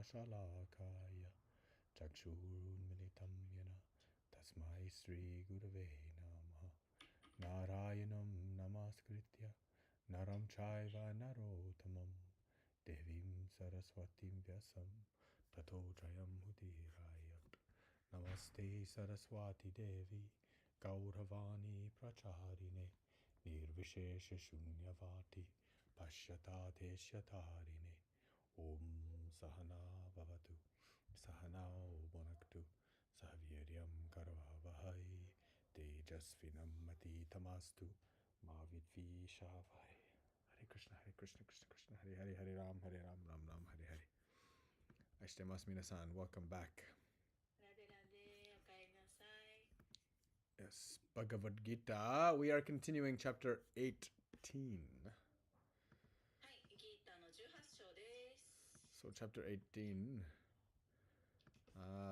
shalakaya chakshurunmilitam yena tasmai Sri Gurave Namaha Narayanam Namaskritya Naram Chaiva Narotamam Devim Saraswatim Vyasam Tato Jayam Hudirayat Namaste Saraswati Devi Gauravani Pracharine Nirvishesha Shunyavati Pashyata Teshatarine Om Sahana Bhavatu Sahanao Bonaktu Saviryam Karavavahai Tejasvinam Mati Tamastu Mavitvi Shavai. Hare Krishna, Krishna Krishna, Hare Hare, Hare Ram, Ram Ram, Hare Hare. Ashitemasu minasan, welcome back. Yes, Bhagavad Gita. We are continuing chapter 18. So chapter 18.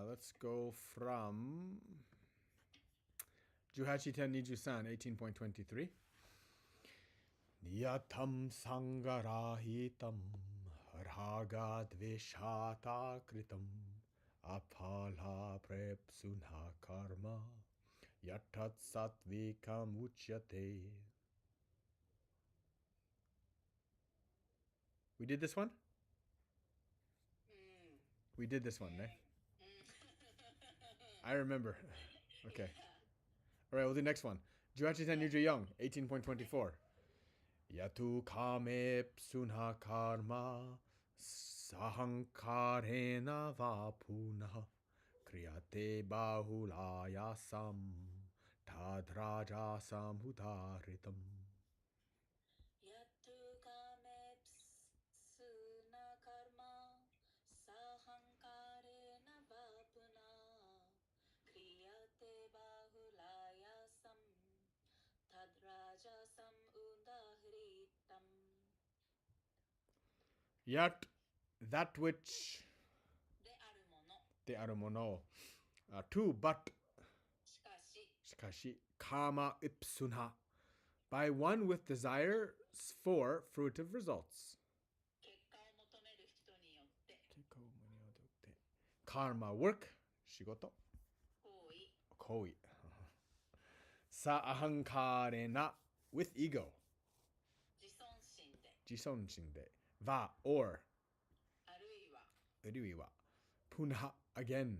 Let's go from Juhachiten Nijusan 18.23. Niyatam sangarahitam raga dveshata kritam aphala prepsunha karma yatat satvikam uchyate. We did this one? We did this one, right? I remember. Okay. All right, we'll do the next one. Juhachiten Niju Young, 18.24. Yatu kame psunha karma sahankarena vapuna kriyate bahulayasam tadrajasam hudaritam. Yatu kame psunha karma sahankarena vapuna kriyate bahulayasam tadrajasam udahritam. Yat, that which de arumono. To, but shikashi kama ipsunha, by one with desires for fruitive results. Karma, work, shigoto, koi. Sa ahankarena, with ego. Jisonshinde. Va, or. Aruiwa. Punha, again.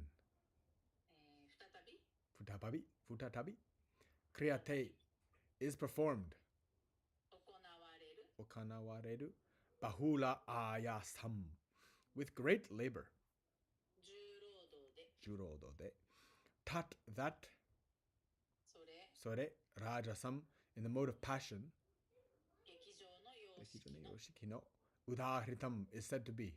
Futatabi. Kriyate, is performed. Okanawareru. Bahula ayasam, with great labor. Jurodo de. Tat, that. Sore, rajasam, in the mode of passion. Yoshikino. Udahritam is said to be.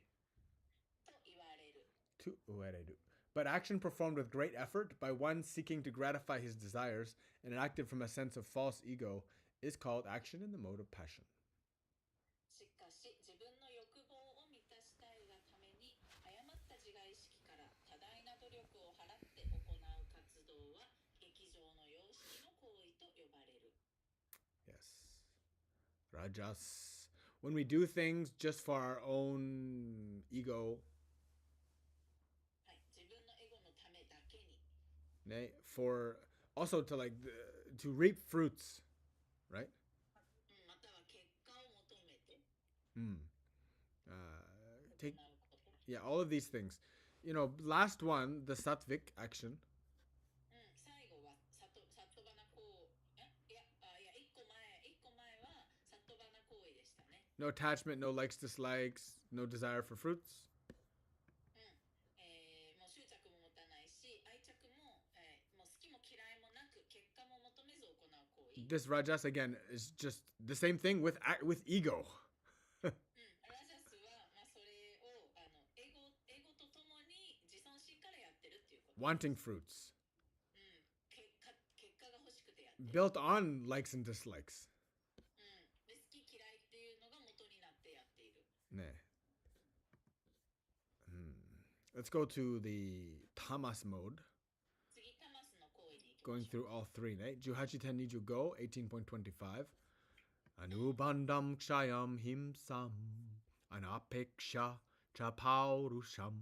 To uereru. But action performed with great effort by one seeking to gratify his desires and acted from a sense of false ego is called action in the mode of passion. Yes. Rajas. When we do things just for our own ego, for also to to reap fruits, right? All of these things. Last one, the sattvic action. No attachment, no likes, dislikes, no desire for fruits. This rajas again is just the same thing with ego. Wanting fruits. Built on likes and dislikes. Let's go to the tamas mode. Going through all three. Juhachiten Niju Go, 18.25. Anubandam kshayam himsam anapeksha Chapaurusham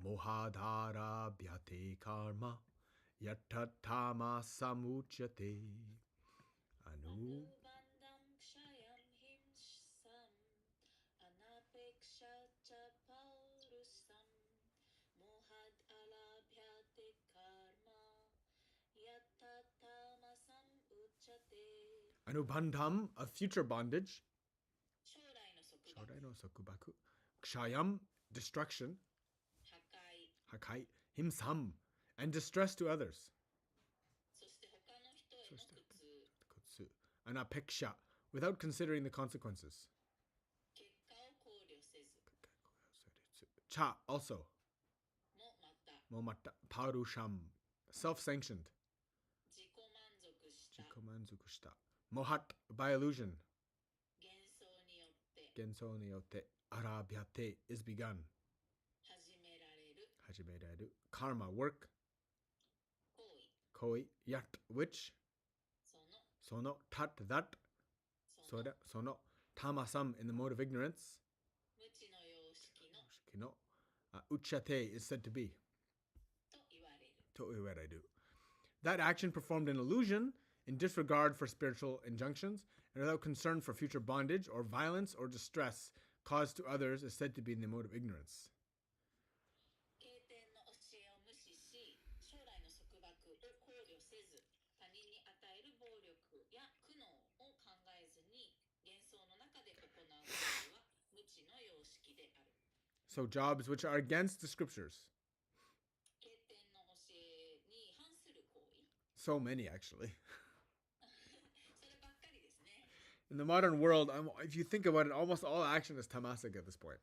mohadara bhyate karma yatatama samuchate anu. Anubandham kshayam himsam anapeksha cha paurusam mohad alabhyate karma yattatamasam uchate. Anubandham, a future bondage. 将来の束縛 Shodai no sokubaku. Kshayam, destruction. 破壊 Hakai, himsam, and distress to others. そして他の人への苦痛 Kutsu. Anapeksha, without considering the consequences. 結果を考慮せず Cha, also. もまた Momata. Parusham, self-sanctioned. 自己満足した Jikomanzukushita. Mohat, by illusion. 幻想によって Genso ni yote. Arabhyate, is begun. 始められる Hajimereru. Karma, work. 行為 Koi, yat, which. その Sono, tat, that. その Sono, tamasam, in the mode of ignorance. 無知の様式の Shikino. Uchate is said to be. と言われる To iwereru. That action performed in illusion, in disregard for spiritual injunctions, and without concern for future bondage or violence or distress caused to others is said to be in the mode of ignorance. 経典の教えを無視し将来の束縛を考慮せず他人に与える暴力や苦悩を考えずに幻想の中で行う行為は無知の様式である So jobs which are against the scriptures. 経典の教えに反する行為 So many, actually. そればっかりですね In the modern world, if you think about it, almost all action is tamasic at this point.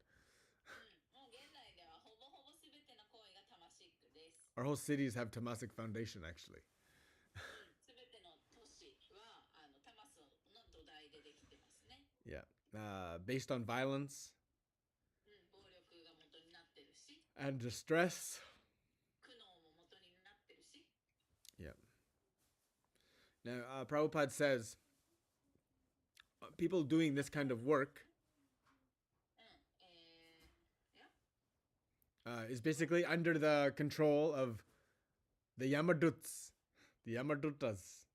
もう現代ではほぼほぼ全ての行為が魂です Our whole cities have tamasic foundation, actually. 全ての都市はタマスの土台でできてますね Yeah. Based on violence 暴力が元になってるし and distress. 苦悩も元になってるし Yeah. Now, Prabhupada says people doing this kind of work いや is basically under the control of the Yamaduts, the Yamadutas.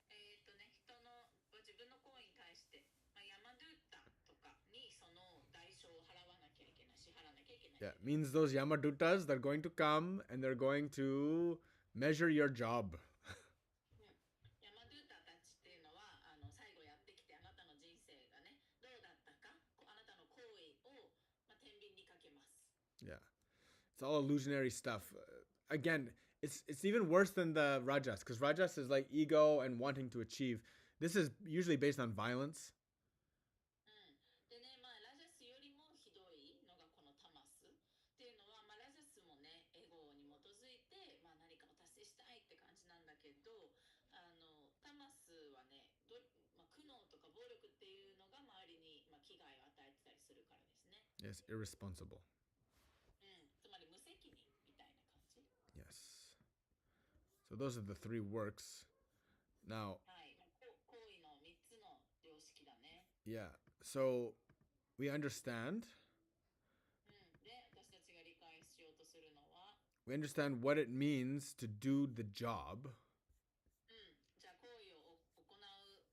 人の自分の行為に対して、ヤマドゥッタとかにその代償を払わなきゃいけない、支払わなきゃいけない。 Yeah, means those Yamadutas, they're going to come and they're going to measure your job. ヤマドゥッタたちっていうのは最後やってきてあなたの人生がねどうだったか、あなたの行為を、天秤にかけます。 Yeah. It's all illusionary stuff. Again, it's even worse than the Rajas, because Rajas is like ego and wanting to achieve. This is usually based on violence. でね、ラジャスよりもひどいのがこのタマスっていうのは、ラジャスもね、エゴに基づいて、何かを達成したいって感じなんだけど、タマスはね、苦悩とか暴力っていうのが周りに、危害を与えてたりするからですね。 Yes, irresponsible. つまり無責任みたいな感じ。 Yes. So those are the three works. Now, はい、行為の3つの様式だね。 yeah. So we understand. で、私たちが理解しようとするのは、 We understand what it means to do the job. じゃあ行為を行う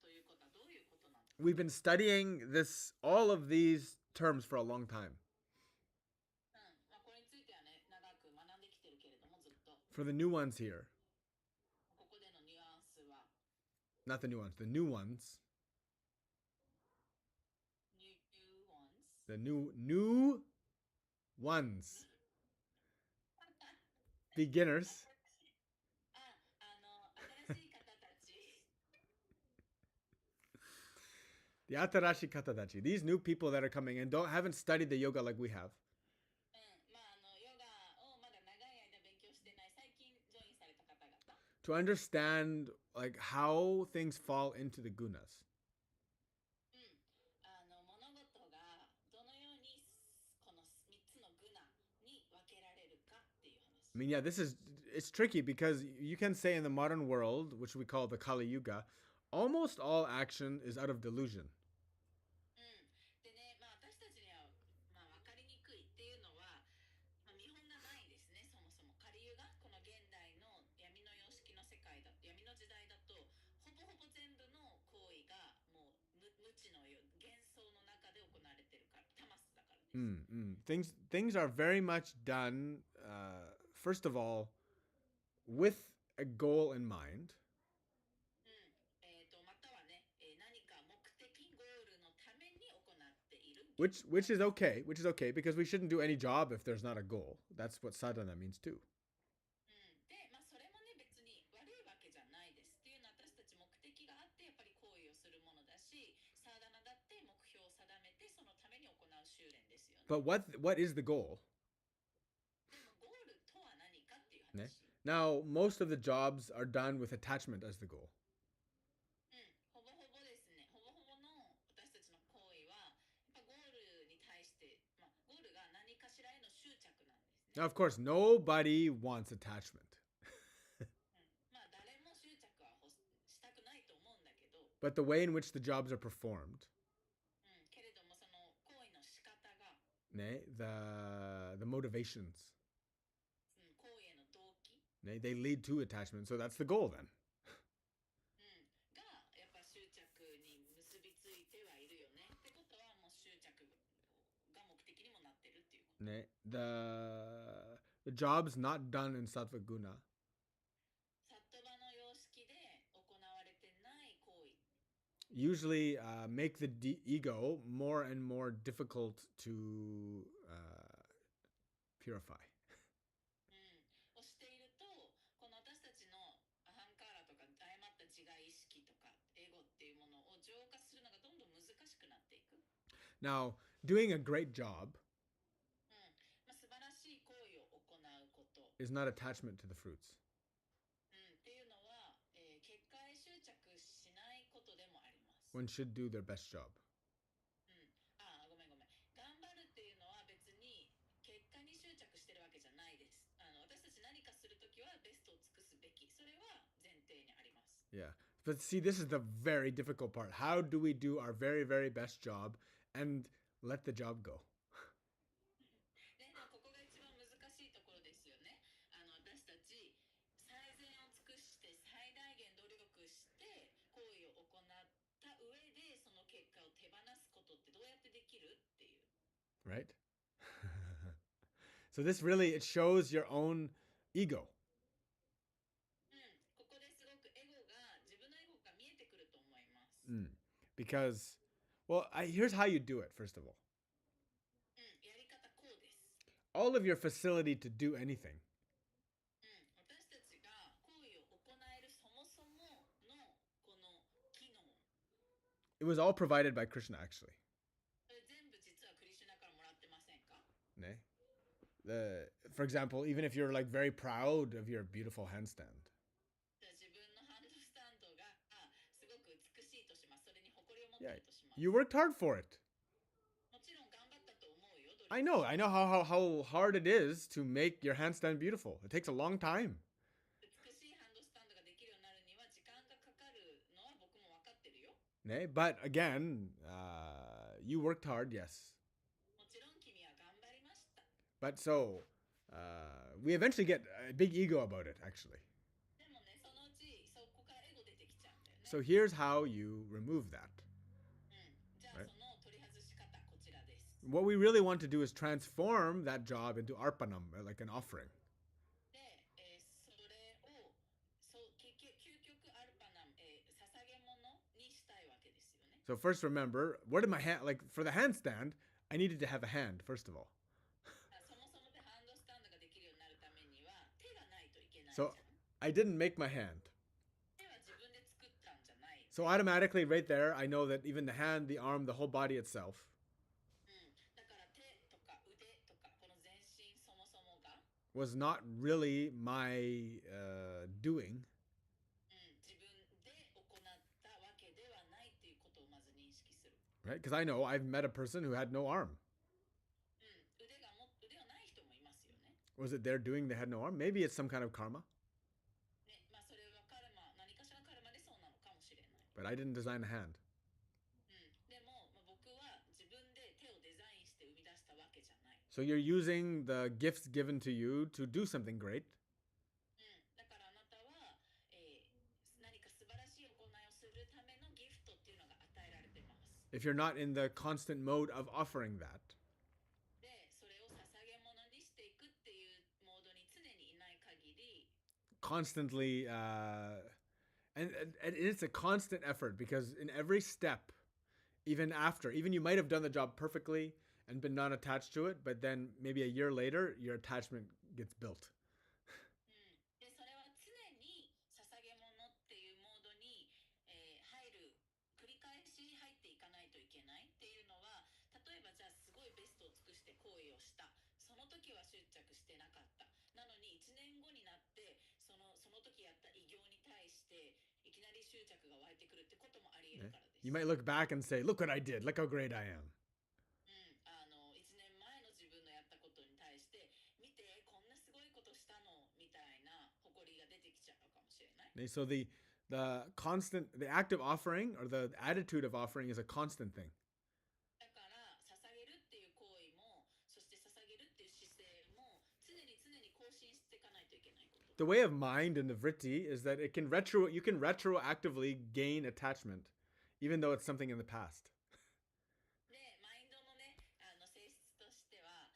ということはどういうことなんだ。 We've been studying all of these terms for a long time. これについてはね、長く学んできてるけれども、ずっと。 For the new ones here, ここでのニュアンスは、 not the new ones, the new ones, new ones。 the new ones, beginners. 新しい方たち。 The Atarashi Katadachi, these new people that are coming and haven't studied the yoga like we have. ヨガをまだ長い間勉強してない、最近ジョインされた方々。 To understand like how things fall into the gunas. 物事がどのようにこの3つのグナに分けられるかっていう話。 I mean, yeah, it's tricky because you can say in the modern world, which we call the Kali Yuga, almost all action is out of delusion. でね、私たちには、分かりに Things are very much done, first of all, with a goal in mind. またはね、何か目的ゴールのために行っている。Which is okay, because we shouldn't do any job if there's not a goal. That's what sadhana means too. で、それもね、別に悪いわけじゃないです。っていうのは私たち目的があってやっぱり行為をするものだし、サーダナだって目標を定めてそのために行う修練ですよね。But what is the goal? でもゴールとは何かっていうね。話。Now, most of the jobs are done with attachment as the goal. ほぼほぼですね。ほぼほぼの私たちの行為は、やっぱゴールに対して、ゴールが何かしらへの執着なんですね。Now, of course, nobody wants attachment. 誰も執着はしたくないと思うんだけど、But the way in which the jobs are performed, けれどもその行為の仕方が、ね, the motivations, 行為への動機、ね, they lead to attachment. So that's the goal then. がやっぱ執着に結びついてはいるよね。ってことはもう執着が目的にもなってるっていうこと。ね, the jobs not done in sattva guna サットバの様式で行われてない行為。usually make the ego more and more difficult to purify. をしていると、この私たちのアハンカーラとか誤った自我意識とかエゴっていうものを浄化するのがどんどん難しくなっていく。Now, doing a great job 素晴らしい行為を行うこと、is not attachment to the fruits. っていうのは、結果へ執着しないことでもあります。One should do their best job. ごめん。頑張るっていうのは別に結果に執着してるわけじゃないです。私たち何かするときはベストを尽くすべき。それは前提にあります。Yeah. But see, this is the very difficult part. How do we do our very, very best job and let the job go? でもここが一番難しいところですよね。私たち最善を尽くして最大限努力して行為を行った上でその結果を手放すことってどうやってできるっていう。Right? So this really, it shows your own ego. ここですごくエゴが自分のエゴが見えてくると思います。Because, well, here's how you do it, first of all. やり方こうです。All of your facility to do anything 私たちが行為を行えるそもそものこの機能。it was all provided by Krishna, actually. それ全部実はクリシュナからもらってませんか？ For example, even if you're like very proud of your beautiful handstand, 自分のハンドスタンドがすごく美しいとします。それに誇りを持って yeah, るとします。 you worked hard for it. もちろん頑張ったと思うよ。努力 I know how hard it is to make your handstand beautiful. It takes a long time. 美しいハンドスタンドができるようになるには時間がかかるのは僕も分かってるよ。But again, you worked hard, yes. もちろん君は頑張りました。 But so, we eventually get a big ego about it, actually. でもね、そのうちそこからエゴ出てきちゃうんだよね。 So here's how you remove that. じゃあ Right. その取り外し方こちらです。 What we really want to do is transform that job into arpanam, like an offering. で、それを究極アルパナム、捧げ物にしたいわけですよね。 So first remember, what did my hand, like for the handstand, I needed to have a hand, first of all. そもそもでハンドスタンドができるようになるためには手がないといけないじゃ So ん。 I didn't make my hand. 手は自分で作ったんじゃない。 So automatically right there, I know that even the hand, the arm, the whole body itself だから手とか腕とかこの全身そもそもが、was not really my doing. 自分で行ったわけではないっていうことをまず認識する。 Right? Because I know I've met a person who had no arm. 腕がない人もいますよね。 Was it their doing they had no arm? Maybe it's some kind of karma, それはカルマ、何かしらのカルマでそうなのかもしれない。 but I didn't design a hand. でも、僕は自分で手をデザインして生み出したわけじゃない。 So you're using the gifts given to you to do something great. だからあなたは、何か素晴らしい行いをするためのギフトっていうのが与えられてます。 If you're not in the constant mode of offering that, constantly, and it's a constant effort because in every step, even you might have done the job perfectly and been non-attached to it, but then maybe a year later, your attachment gets built. でそれは常に捧げ物っていうモードに、入る繰り返し入っていかないといけないっていうのは、例えばじゃあすごいベストを尽くして行為をした、その時は執着してなかった、なのに1年後になってその時やった偉業に対していきなり執着が湧いてくるってこともあり得るからです。 You might look back and say, "Look what I did! Look how great I am." 1年前の自分のやったことに対して見てこんなすごいことしたのみたいな誇りが出てきちゃうかもしれない。 So the act of offering or the attitude of offering is a constant thing. だから捧げるっていう行為も、そして捧げるっていう姿勢も常に更新していかないといけないこと。 The way of mind in the vritti is that you can retroactively gain attachment, even though it's something in the past. でマインドのね、性質としては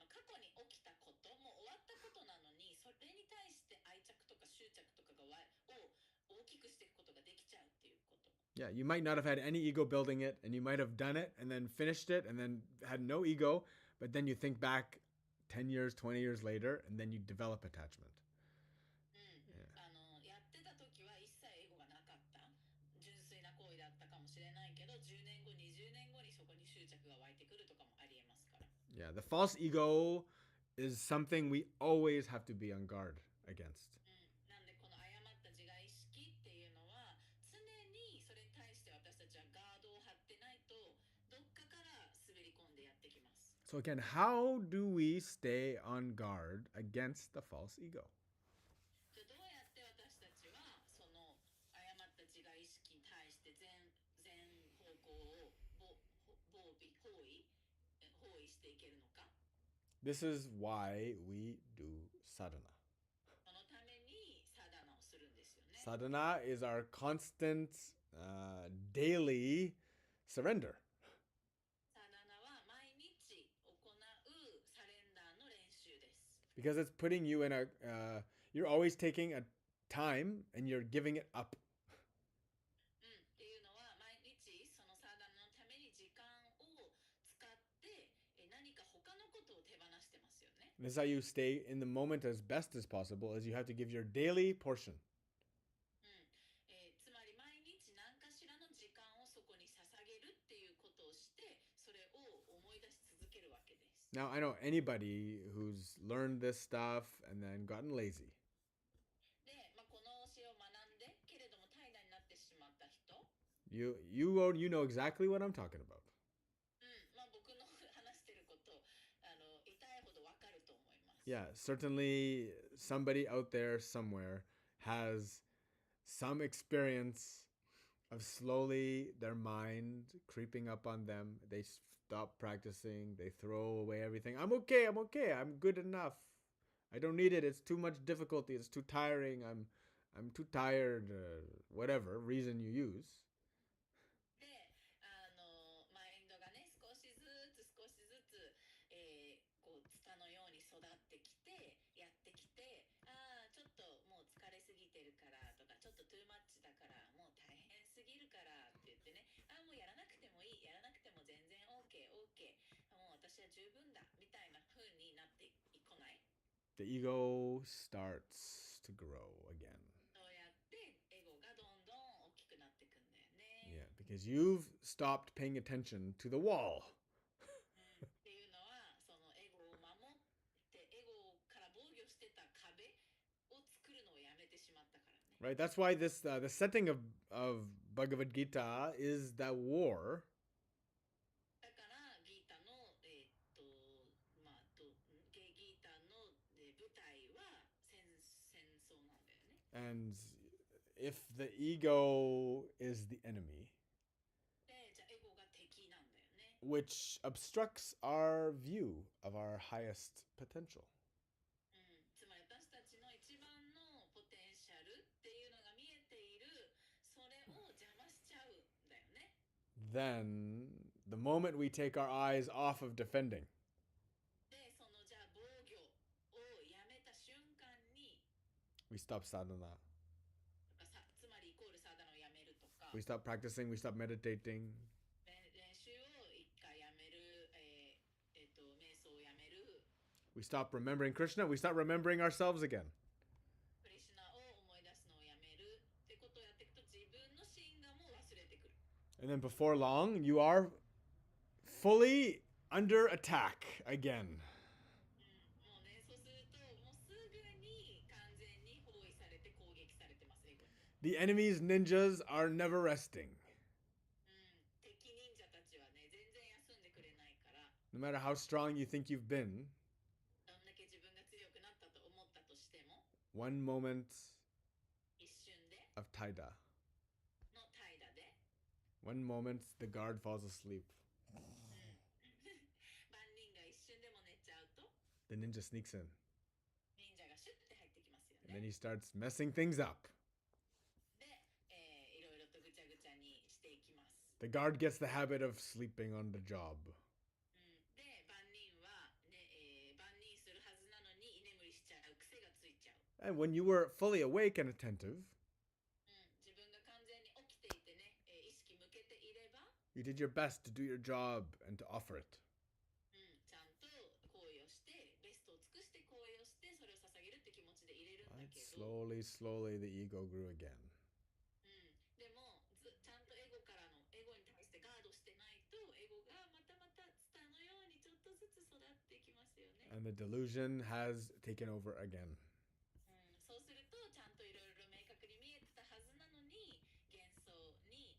過去に起きたこと、もう終わったことなのに、それに対して愛着とか執着とかを大きくしていくことができちゃうっていうこと。 Yeah, you might not have had any ego building it, and you might have done it and then finished it and then had no ego, but then you think back 10 years, 20 years later, and then you develop attachment. やってた時は一切エゴがなかった、純粋な行為だったかもしれないけど、10年後20年後にそこに執着が湧いてくるとかもありえますから。 Yeah, the false ego is something we always have to be on guard against. なんでこの誤った自我意識っていうのは常にそれに対して私たちはガードを張ってないとどっかから滑り込んでやってきます。 So again, how do we stay on guard against the false ego? じゃあどうやって私たちはその誤った自我意識に対して全方向を包囲していけるのか。 This is why we do sadhana. そのためにサダナをするんですよね。 Sadhana is our constant, daily surrender. サダナは毎日行うサレンダーの練習です。 Because it's putting you in you're always taking a time and you're giving it up. っていうのは毎日そのサダナのために時間を使って何か他のことを手放してますよね。 This is how you stay in the moment as best as possible, is you have to give your daily portion. つまり毎日何かしらの時間をそこに捧げるっていうことをしてそれを思い出し続けるわけです。 Now, I know anybody who's learned this stuff and then gotten lazy. で、この教えを学んでけれども怠惰になってしまった人、You know exactly what I'm talking about. 僕の話してること痛いほどわかると思います。 Yeah, certainly somebody out there somewhere has some experience of slowly their mind creeping up on them. They stop practicing, they throw away everything. I'm okay, I'm good enough. I don't need it. It's too much difficulty. It's too tiring. I'm too tired. Whatever reason you use. で、マインドがね少しずつ、こうツタのように育ってきてやってきて、ちょっともう疲れすぎてるからとか、ちょっとトゥーマッチだからもう大変すぎるからって言ってね、もうやらなくてもいい、やらなくても全然 OK、もう私は十分だみたいな風になってこない。 The ego starts to grow again. そうやってエゴがどんどん大きくなってくんだよね。 Yeah, because you've stopped paying attention to the wall. っていうのはそのエゴを守ってエゴから防御してた壁を作るのをやめてしまったからね。 Right? That's why this the setting of Bhagavad Gita is that war. だからギータのギータの舞台は戦争なんだよね。 And if the ego is the enemy, で、じゃあエゴが敵なんだよね。 which obstructs our view of our highest potential. つまり私たちの一番のポテンシャルっていうのが見えている、それを邪魔しちゃうんだよね。 Then the moment we take our eyes off of defending, で、そのじゃあ防御をやめた瞬間に We stop sadhana. つまりイコールサダナをやめるとか、 We stop practicing. We stop meditating. 練習を一回やめる、瞑想をやめる、 We stop remembering Krishna. We stop remembering ourselves again. クリシュナを思い出すのをやめるってことをやっていくと自分の真我も忘れてくる。 And then before long, you are fully under attack again. もうね、そうするともうすぐに完全に包囲されて攻撃されてます、エゴに。 The enemy's ninjas are never resting. 敵忍者たちはね、全然休んでくれないから、 No matter how strong you think you've been, どんだけ自分が強くなったと思ったとしても、 one moment 一瞬で of taida, の怠惰で、 one moment the guard falls asleep. 万人が一瞬でも寝ちゃうと、 The ninja sneaks in. 忍者がシュッて入ってきますよ And then ね。 he starts messing things up. で、いろいろとぐちゃぐちゃにしていきます。 The guard gets the habit of sleeping on the job. で、万人は、ね万人するはずなのに居眠りしちゃう癖がついちゃう。 And when you were fully awake and attentive, 自分が完全に起きていてね、意識向けていれば、 you did your best to do your job and to offer it. ちゃんと行為をして、ベストを尽くして行為をして、それを捧げるって気持ちで入れるんだ But けど、 slowly, the ego grew again. でもちゃんとエゴからのエゴに対してガードしてないと、エゴがまたツタのようにちょっとずつ育っていきますよね。 And the delusion has taken over again. そうするとちゃんといろいろ明確に見えてたはずなのに、幻想に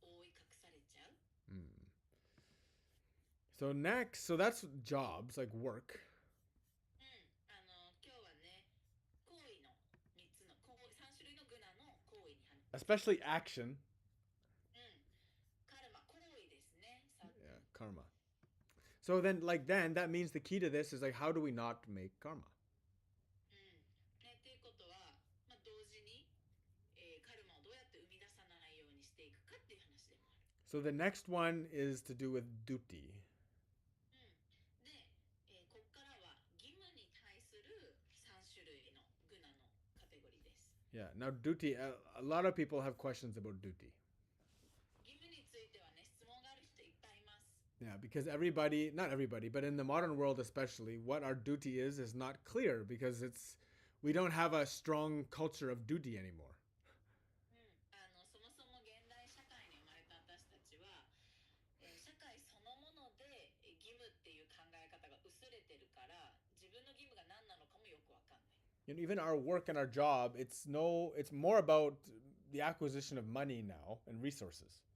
覆い隠されちゃう。 So next, so that's jobs, like work. 今日はね、行為の3つの3種類のグナの行為に話 Especially action. カルマ、行為ですね。Yeah, karma. So then, that means the key to this is like, how do we not make karma? ね、っていうことは、同時に、カルマをどうやって生み出さないようにしていくかっていう話でもある。 So the next one is to do with duty. で、ここからは義務に対する3種類のグナのカテゴリーです。 Yeah, now duty, a lot of people have questions about duty. 義務についてはね、質問がある人いっぱいいます。 Yeah, because everybody, not everybody, but in the modern world especially, what our duty is not clear because we don't have a strong culture of duty anymore. そもそも現代社会に生まれた私たちは、社会そのもので義務っていう考え方が薄れてるから、自分の義務が何なのかもよくわかんない。Even our work and our job, it's more about the acquisition of money now and resources.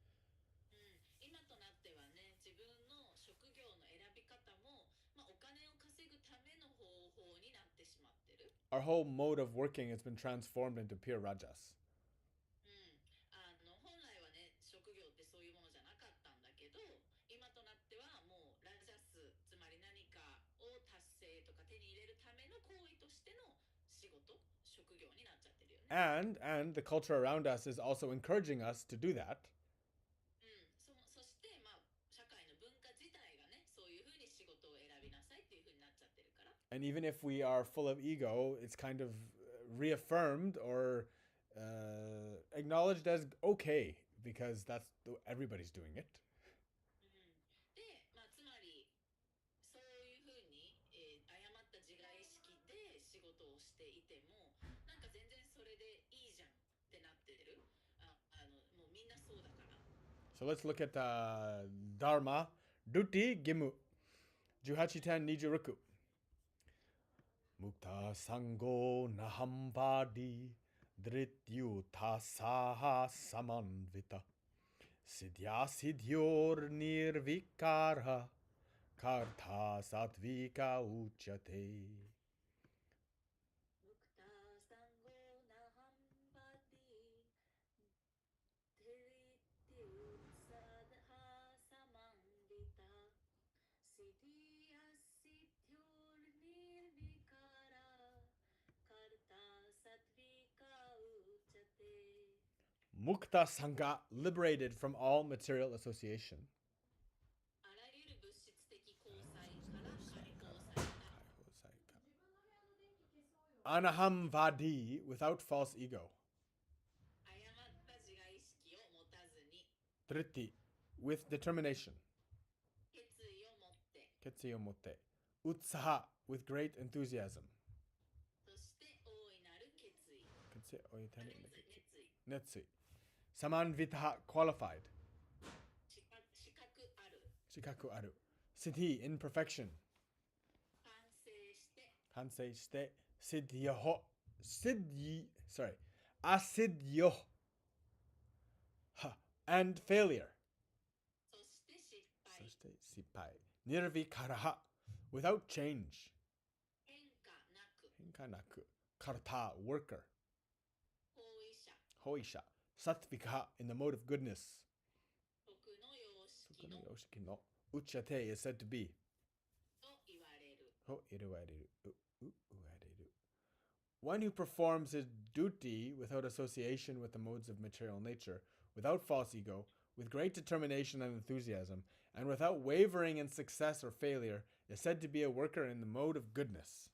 今となってはね、自分の職業の選び方も、お金を稼ぐための方法になってしまってる。 Our whole mode of working has been transformed into pure rajas. 本来はね、職業ってそういうものじゃなかったんだけど、今となってはもうラジャス、つまり何かを達成とか手に入れるための行為としての仕事、職業になっちゃってるよね。And the culture around us is also encouraging us to do that. そして、社会の文化自体がね、そういうふうに仕事を選びなさいっていうふうになっちゃってるから。 And even if we are full of ego, it's kind of reaffirmed or acknowledged as okay because everybody's doing it. で、つまりそういうふうに、誤った自我意識で仕事をしていても、なんか全然それでいいじゃんってなってる。もうみんなそうだから。 So let's look at dharma, duty, gimu. 1810 nijuruku. Mukta sango nahambadi drityuta saha samanvita. Siddhya siddhyor nirvikara kartha satvika uchate. ムクタサンゴナハンバディテリティウサダハサマンディタシディアシティオルニルビカラカルタサトヴィカウチャテ。 Mukta sangha, liberated from all material association. あらゆる物質的交際から解放された。Anahamvadi, without false ego. 誤った自我意識を持たずに、 Triti, with determination. 決意を持って、 Ketsuyo motte. Utsaha, with great enthusiasm. そして大いなる決意。熱意。熱意。 Samanvitaha, qualified. 資格ある。 Shikaku aru. Siddhi, in perfection. 完成して、 Kansei shite. Siddhyoho. Asidhyo. Ha. And failure. そして失敗。 Soshite sippai. Nirvikaraha, without change. 変化なく。 Hinkanaku. Karta, worker. 行為者。 Hoisha. Satvikaha, in the mode of goodness. 徳の様式の Yoshiki no uchate is said to be. と言われる。 One who performs his duty without association with the modes of material nature, without false ego, with great determination and enthusiasm, and without wavering in success or failure, is said to be a worker in the mode of goodness.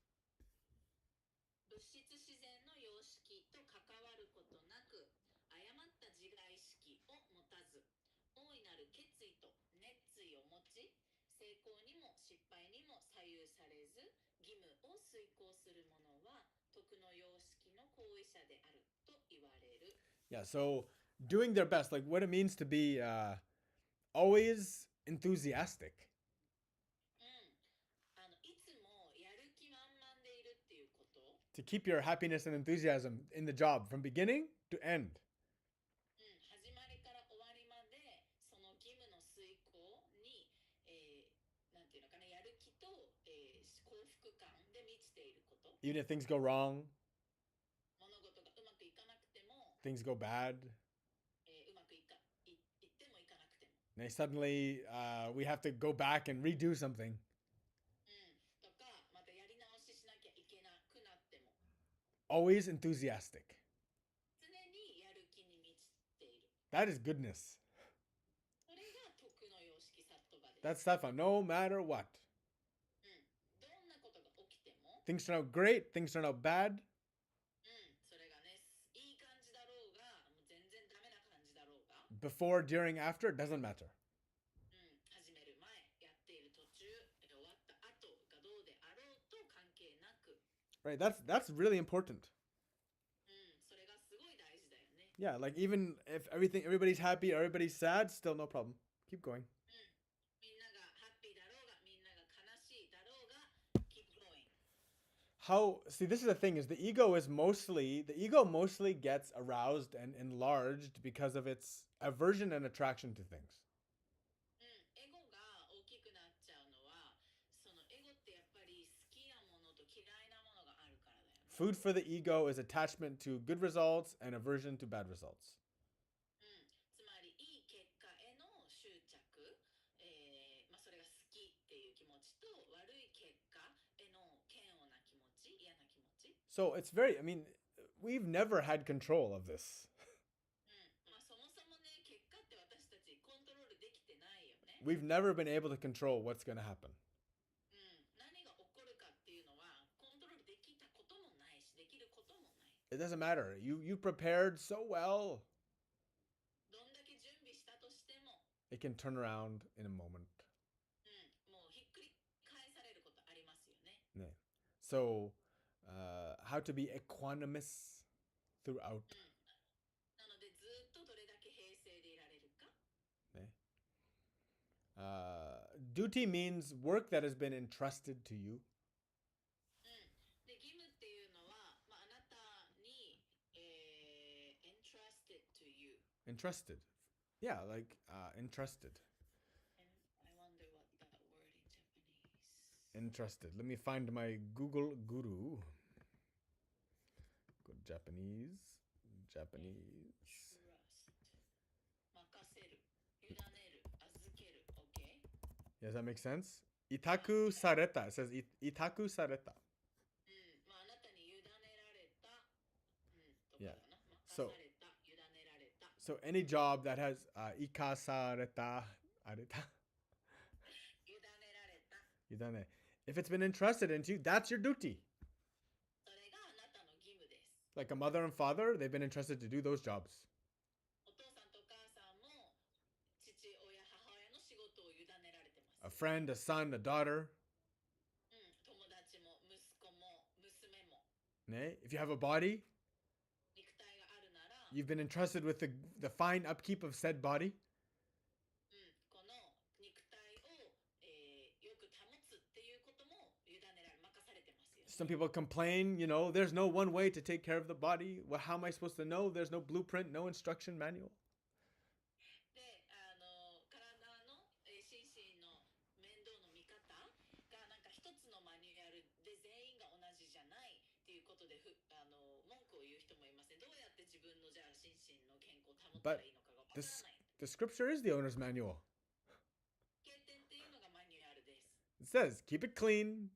物質自然の様式と関わることなく、誤った自我意識を持たず、大いなる決意と熱意を持ち、成功にも失敗にも左右されず、義務を遂行する者は、徳の様式の行為者であると言われる。Yeah, so doing their best, like what it means to be always enthusiastic. いつもやる気満々でいるっていうこと。To keep your happiness and enthusiasm in the job from beginning to end. 始まりから終わりまで、その義務の遂行に、なんていうのかな、やる気と、幸福感で満ちていること。Even if things go wrong, 物事がうまくいかなくても、 things go bad, うまくいってもいかなくても。 and suddenly we have to go back and redo something. とか、またやり直ししなきゃいけなくなっても。 Always enthusiastic. 常にやる気に満ちている。 That is goodness. それが徳の様式サットバです。 That's Sattva, no matter what. どんなことが起きても、 Things turn out great, things turn out bad. それがね、いい感じだろうが、もう全然ダメな感じだろうが、 Before, during, after, it doesn't matter. 始める前、やっている途中、終わった後がどうであろうと関係なく、 Right? That's really important. それがすごい大事だよね。 Yeah, like even if everybody's happy, everybody's sad, still no problem. Keep going. みんながハッピーだろうが、みんなが悲しいだろうが、keep going. See, this is the thing, is the ego mostly gets aroused and enlarged because of its aversion and attraction to things. エゴが大きくなっちゃうのは、そのエゴってやっぱり好きなものと嫌いなものがあるからだよね。 Food for the ego is attachment to good results and aversion to bad results. つまりいい結果への執着、それが好きっていう気持ちと悪い結果への嫌悪な気持ち、嫌な気持ち。 So it's we've never had control of this. そもそもね、結果って私たちコントロールできてないよね。 We've never been able to control what's going to happen. 何が起こるかっていうのはコントロールできたこともないし、できることもない。 It doesn't matter. You prepared so well. どんだけ準備したとしても、 It can turn around in a moment. もうひっくり返されることありますよね。 Yeah. So, how to be equanimous throughout. なのでずっとどれだけ平静でいられるか。 Duty means work that has been entrusted to you. で、義務っていうのは、あなたに、entrusted to you. Entrusted. Yeah, like entrusted. I wonder what that word in Japanese. Entrusted. Let me find my Google Guru. Go Japanese. Trust. 任せる、委ねる、預ける。Okay? Does that make sense? Itaku sareta. It says itaku sareta. あなたに委ねられた、とか Yeah. だな。任 So- された、委ねられた。 So any job that has ikasareta, areta, 委ねられた。 yudane. If it's been entrusted into you, that's your duty. それがあな Like a mother and father, they've been entrusted to do those jobs. お父さんとお母さんも父親、母親の仕事を委ねられてます。A friend, a son, a daughter. 友達も息子も娘も If you have a body, 肉体があるなら、you've been entrusted with the fine upkeep of said body. この肉体を、よく保つっていうことも委ねられ、任されてますよね。 Some people complain, there's no one way to take care of the body. Well, how am I supposed to know? There's no blueprint, no instruction manual. で、体の、心身の面倒の見方がなんか一つのマニュアルで全員が同じじゃないっていうことで文句を言う人もいますね。どうやって自分のじゃあ心身の健康を保ったらいいのかがわからない。The scripture is the owner's manual. 経典っていうのがマニュアルです。 It says, keep it clean,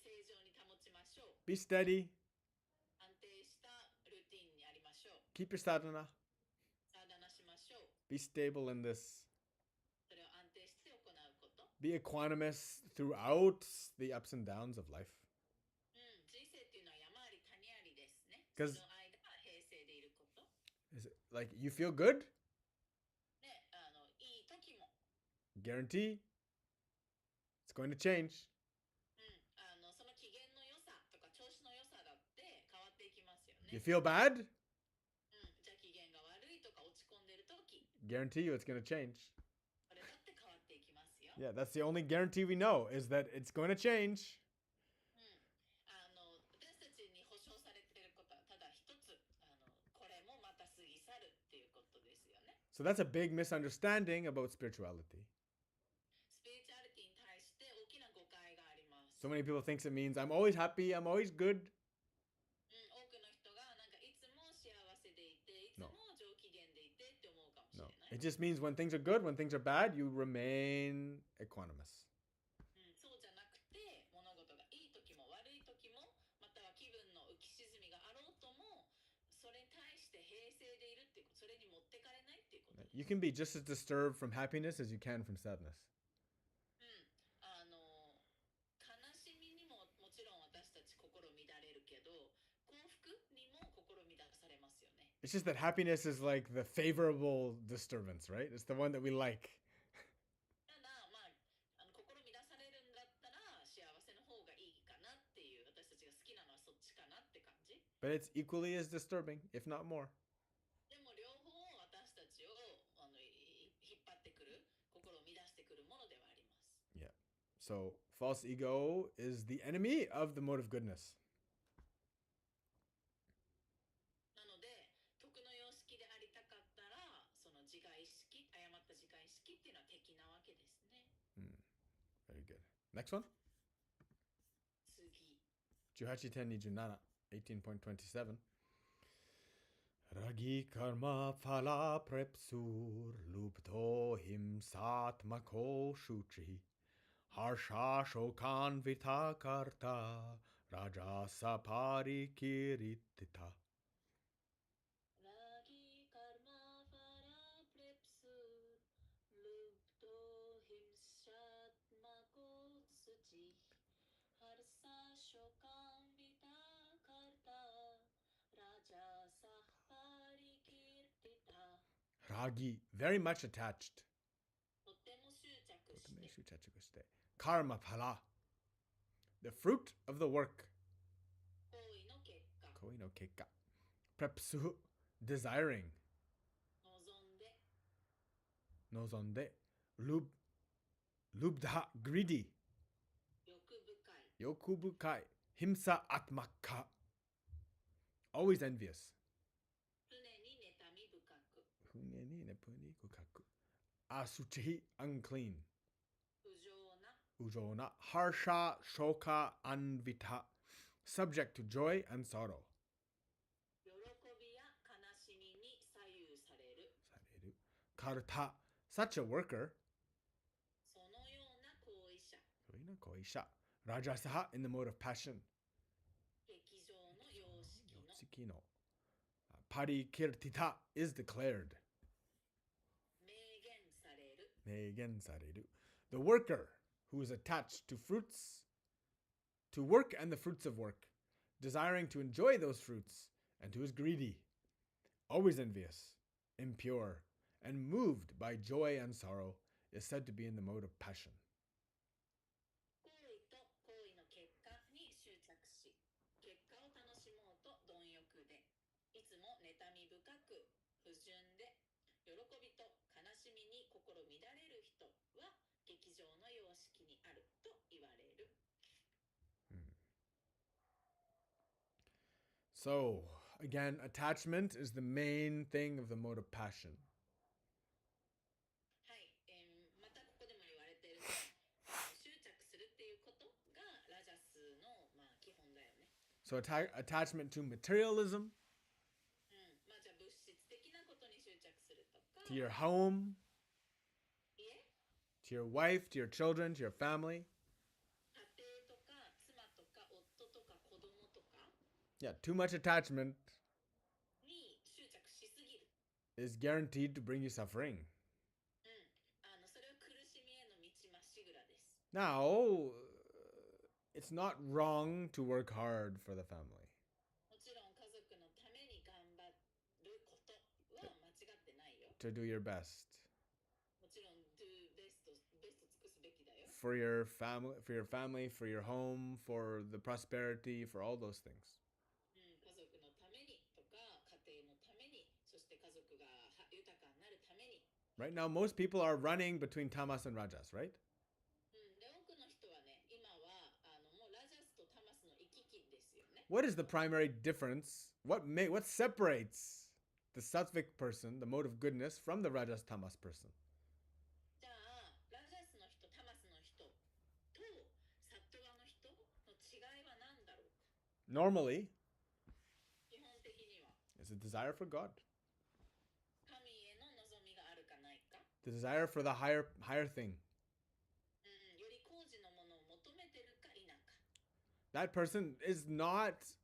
正常に保ちましょう。 be steady, 安定したルーティンにありましょう。 keep your sadhana, サーダナしましょう。 be stable in this, それを安定して行うこと。 be equanimous throughout the ups and downs of life. 人生っていうのは山あり谷ありですね。 'Cause- その間平静でいること。 Is it like you feel good? ね、いい時も、 Guarantee it's going to change. その機嫌の良さとか調子の良さだって変わっていきますよね。 You feel bad? じゃあ機嫌が悪いとか落ち込んでる時、 Guarantee you it's going to change. それだって変わっていきますよ。 Yeah, that's the only guarantee we know is that it's going to change. 私たちに保証されていることはただ一つ、これもまた過ぎ去るっていうことですよね。 So that's a big misunderstanding about spirituality. スピリチュアリティに対して大きな誤解があります。 So many people thinks it means I'm always happy, I'm always good. 多くの人がなんかいつも幸せでいて、いつも上機嫌でいてって思うかもしれ No. ない。 It just means when things are good, when things are bad, you remain equanimous. そうじゃなくて、物事がいい時も悪い時も、または気分の浮き沈みがあろうとも、それに対して平静でいるっていうこと、それに持ってかれないっていうことです。 You can be just as disturbed from happiness as you can from sadness. 悲しみにももちろん私たち心乱れるけど、幸福にも心乱されますよね。 It's just that happiness is like the favorable disturbance, right? It's the one that we like. ただ心乱されるんだったら幸せの方がいいかなっていう、私たちが好きなのはそっちかなって感じ。 But it's equally as disturbing, if not more. でも両方私たちを引っ張ってくる、心を乱してくるものではあります。 Yeah. So false ego is the enemy of the mode of goodness. なので、徳の様式でありたかったら、その自我意識、誤った自我意識っていうのは敵なわけですね。 Very good. Next one. 次。 18:27, 18.27. Ragi karma phala prepsur lupto himsatmako shuchi harsha shokan vitakarta rajasa parikiritita. ラギカルマファラプレプスルプトヒムシャトマコスチハルサショカンビタカルタラジャサパリキルティタ。 Ragi, very much attached. とても執着して。 Karma phala, the fruit of the work. 行為の結果。 Koi no kekka. Prepsu, desiring. 望んで。 Nozonde. Lubdha, greedy. 欲深い。 Yokubukai. Himsa atmakka. Always envious. 常に妬み深く。 Huneni nepuni kukaku. Asuchi, unclean. 不浄な。 Ujona. Harsha, shoka, anvita. Subject to joy and sorrow. 喜びや悲しみに左右される。 Sareru. Karta. Such a worker. そのような行為者。 Koina koisha. Rajasaha in the mode of passion. 劇場の様式の。 Yoshikino. Parikirtita is declared. 明言される。 Meigen sareru. The worker who is attached to fruits, to work and the fruits of work, desiring to enjoy those fruits, and who is greedy, always envious, impure, and moved by joy and sorrow, is said to be in the mode of passion. 行為と行為の結果に執着し、結果を楽しもうと貪欲で、いつも妬み深く、不純で、喜びと悲しみに心乱れる人は劇場の様式にあると言われる。So, again, attachment is the main thing of the mode of passion. はい、またここでも言われている執着するっていうことがラジャスの、基本だよね。So, attachment to materialism, じゃあ物質的なことに執着するとか、 to your home, 家、 to your wife, to your children, to your family. 家庭とか妻とか夫とか子供とか Yeah, too much attachment に執着しすぎる。is guaranteed to bring you suffering. それは苦しみへの道まっしぐらです。 Now, it's not wrong to work hard for the family. もちろん家族のために頑張ることは間違ってないよ。 To do your best もちろん do best 尽くすべきだよ。 for your family, for your home, for the prosperity, for all those things. 家族のためにとか家庭のために、そして家族が豊かになるために。 Right now, most people are running between tamas and rajas, right? で多くの人はね、今はもうラジャスとタマスの行き来ですよね。 What is the primary difference? What separates the sattvic person, the mode of goodness, from the rajas tamas person? じゃあラジャスの人、タマスの人とサットワの人の違いは何だろうか。 Normally, 基本的には it's a desire for God, 神への望みがあるかないか、 the desire for the higher thing. より高次のものを求めてるか否か。 That person is not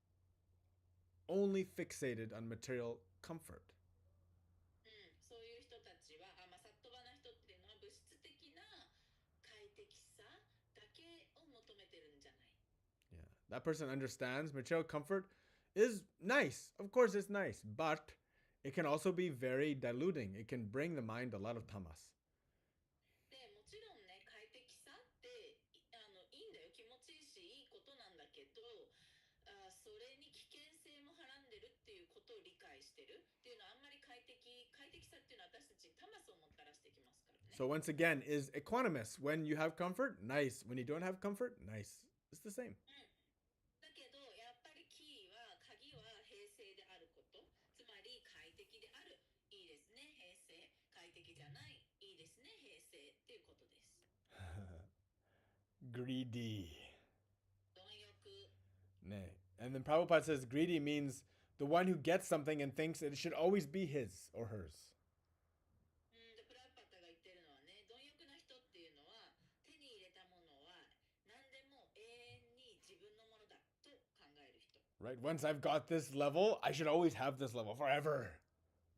only fixated on material comfort. そういう人たちは、サットバな人っていうのは物質的な快適さだけを求めてるんじゃない。 Yeah, that person understands material comfort is nice. Of course, it's nice, but it can also be very diluting. It can bring the mind a lot of tamas. でもちろんね、快適さっていいんだよ、気持ちいいしいいことなんだけど、それに危険性もはらんでるっていうことを理解してるっていうのは、あんまり快適さっていうのは私たちにタマスをもたらしてきますからね。 So once again, is equanimous. When you have comfort, nice. When you don't have comfort, nice. It's the same. だけどやっぱり鍵は平静であること、つまり快適である、いいですね平静、快適じゃない、いいですね平静っていうことです。 Greedy. 貪欲。 Nay. And then Prabhupada says greedy means the one who gets something and thinks it should always be his or hers. でプラパタが言ってるのはね、貪欲な人っていうのは手に入れたものは何でも永遠に自分のものだと考える人。 Right? Once I've got this level, I should always have this level forever.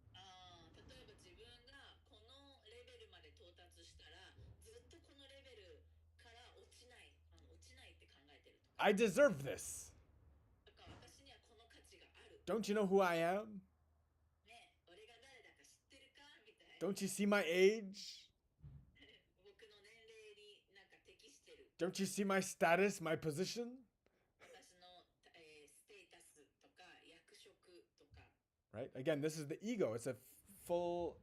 例えば自分がこのレベルまで到達したらずっとこのレベルから落ちないって考えてるとか。 I deserve this. だから私にはこの価値がある。 Don't you know who I am? ね、俺が誰だか知ってるかみたいな。 Don't you see my age? 僕の年齢になんか適してる。 Don't you see my status, my position? 私の、ステータスとか役職とか。 Right? Again, this is the ego. It's a full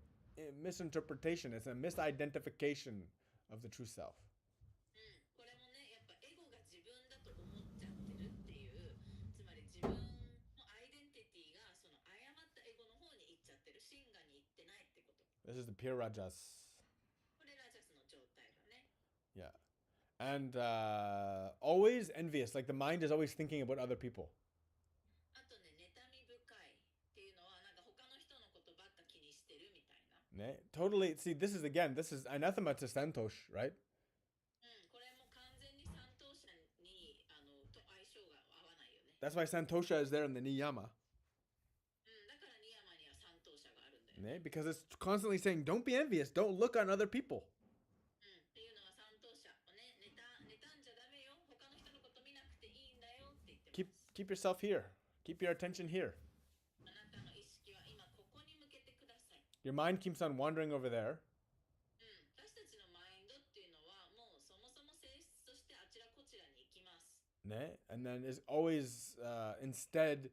misinterpretation. It's a misidentification of the true self. これもね、やっぱエゴが自分だと思っちゃってるっていう、つまり自分のアイデンティティがその誤ったエゴの方に行っちゃってる、真我に行ってないってこと。 This is the pure rajas. これラジャスの状態だね。 Yeah. And always envious. Like the mind is always thinking about other people. あとね、妬み深いっていうのはなんか他の人のことばっか気にしてるみたいな。Totally. See, this is anathema to santosh, right? これも完全に三等者にと相性が合わないよね。 That's why santosha is there in the niyama. だからニヤマには三等者があるんだよ。Because it's constantly saying, don't be envious. Don't look on other people. っていうのは三等者をね、妬んじゃダメよ。他の人のこと見なくていいんだよって言ってます。keep yourself here. Keep your attention here. あなたの意識は今ここに向けてください。Your mind keeps on wandering over there. 私たちのマインドっていうのはもうそもそも性質としてあちらこちらに行きます。Ne? And then is always instead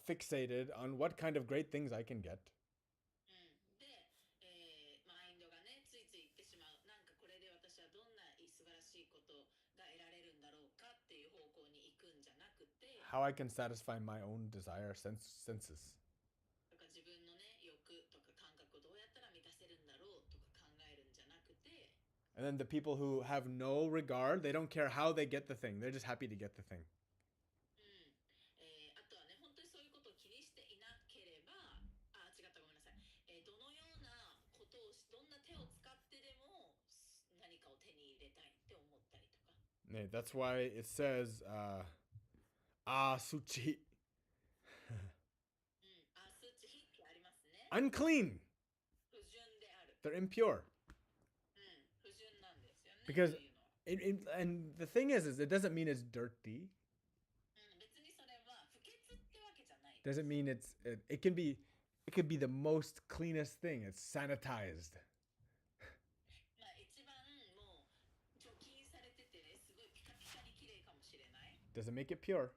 fixated on what kind of great things I can get. で、マインドがね、ついつい言ってしまう。なんかこれで私はどんな素晴らしいことが得られるんだろうかっていう方向に行くんじゃなくて、How I can satisfy my own desire senses. とか自分のね、欲とか感覚をどうやったら満たせるんだろうとか考えるんじゃなくて、And then the people who have no regard, they don't care how they get the thing. They're just happy to get the thing. あとはね、本当にそういうことを気にしていなければ、違った、ごめんなさい。どのようなことをどんな手を使ってでも何かを手に入れたいって思ったりとか。Ne, that's why it says, suchi, 数値比ってありますね。 unclean. 不純である。They're impure. 不純なんですよね。 Because そういうのは。and the thing is it doesn't mean it's dirty. 別にそれは不潔ってわけじゃない。Doesn't mean it can be the most cleanest thing. It's sanitized. 一番もう除菌されててね、すごいピカピカに綺麗かもしれない。 Doesn't make it pure.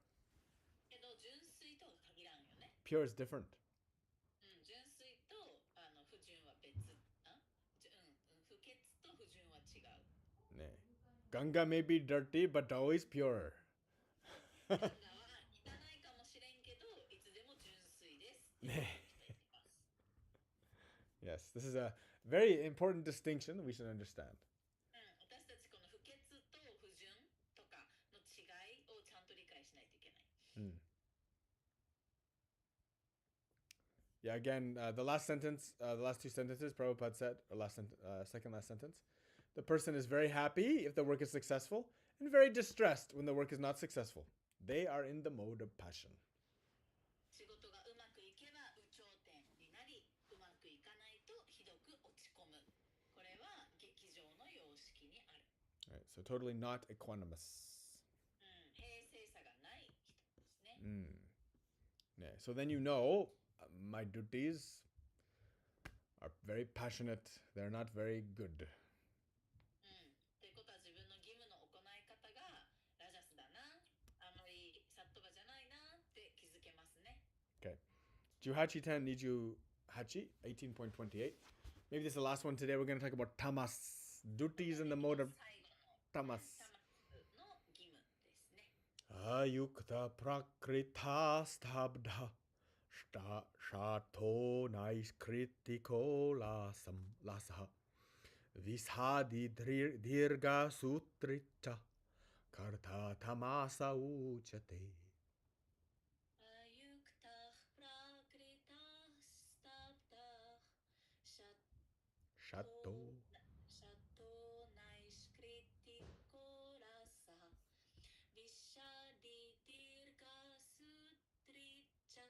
けど純粋とは限らんよね。 Pure is different. 純粋と不純は別。不潔と不純は違う。 Ne. Ganga may be dirty, but always pure. ガンガは汚いかもしれんけど、いつでも純粋です。ね。Yes, this is a very important distinction that we should understand. 私たちこの不潔と不純とかの違いをちゃんと理解しないといけない。Yeah, again, the last sentence, the last two sentences, Prabhupada said, or second last sentence, the person is very happy if the work is successful and very distressed when the work is not successful. They are in the mode of passion. 仕事がうまくいけば有頂天になり、うまくいかないとひどく落ち込む。これは劇場の様式にある。 Right, so totally not equanimous. 平静さがない人ですね。Yeah, so then you know my duties are very passionate. They're not very good. ってことは自分の義務の行い方がラジャスだな、あんまりサットバじゃないなって気づけますね。 Okay. Juhachi ten Niju Hachi, 18.28. Maybe this is the last one today. We're going to talk about tamas, duties in the mode of 最後の tamas. の義務ですね。 Ayukta prakrita stabdha shato naiskritiko lasaha vishadi dirga sutricha karta tamasa uchate. アユクタプラクリタスタプタシャ Shato. シャトナイシクリティコラサビシャディディルガストリチャ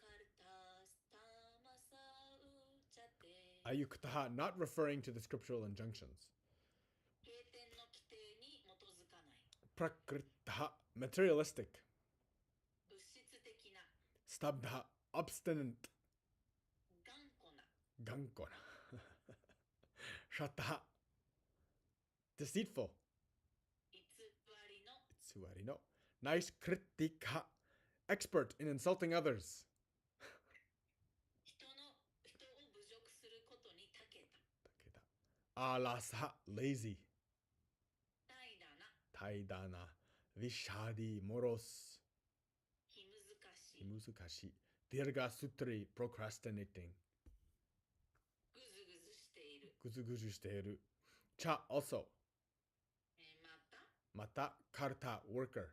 カルタスタマサウチャテ Ayukta, not referring to the scriptural injunctions. 経典の規定に基づかない Prakrita, materialistic. 物質的な Stabdha, obstinate. 頑固な Gankona. Shata, deceitful. 偽りの Itsuari no. Nice kritika, expert in insulting others. 人を侮辱することに長けた Alasa, lazy. 怠惰な Taidana, vishadi, moros. 気難しい Himuzukashi. Dirga sutri, procrastinating. ぐずぐずしている Guzuguzu shiteiru. Cha, also. また Mata, karta, worker.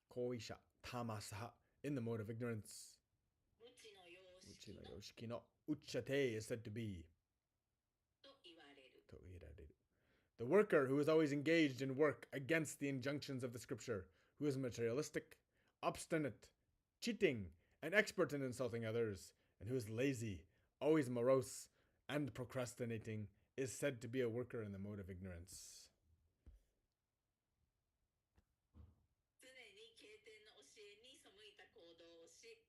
行為者 Koisha, tamasa, in the mode of ignorance. 無知の様式 Uchi の no yoshiki no uchate is said to be. と言われる The worker who is always engaged in work against the injunctions of the scripture, who is materialistic, obstinate, cheating, and expert in insulting others, and who is lazy, always morose, and procrastinating, is said to be a worker in the mode of ignorance. 常に行動をし、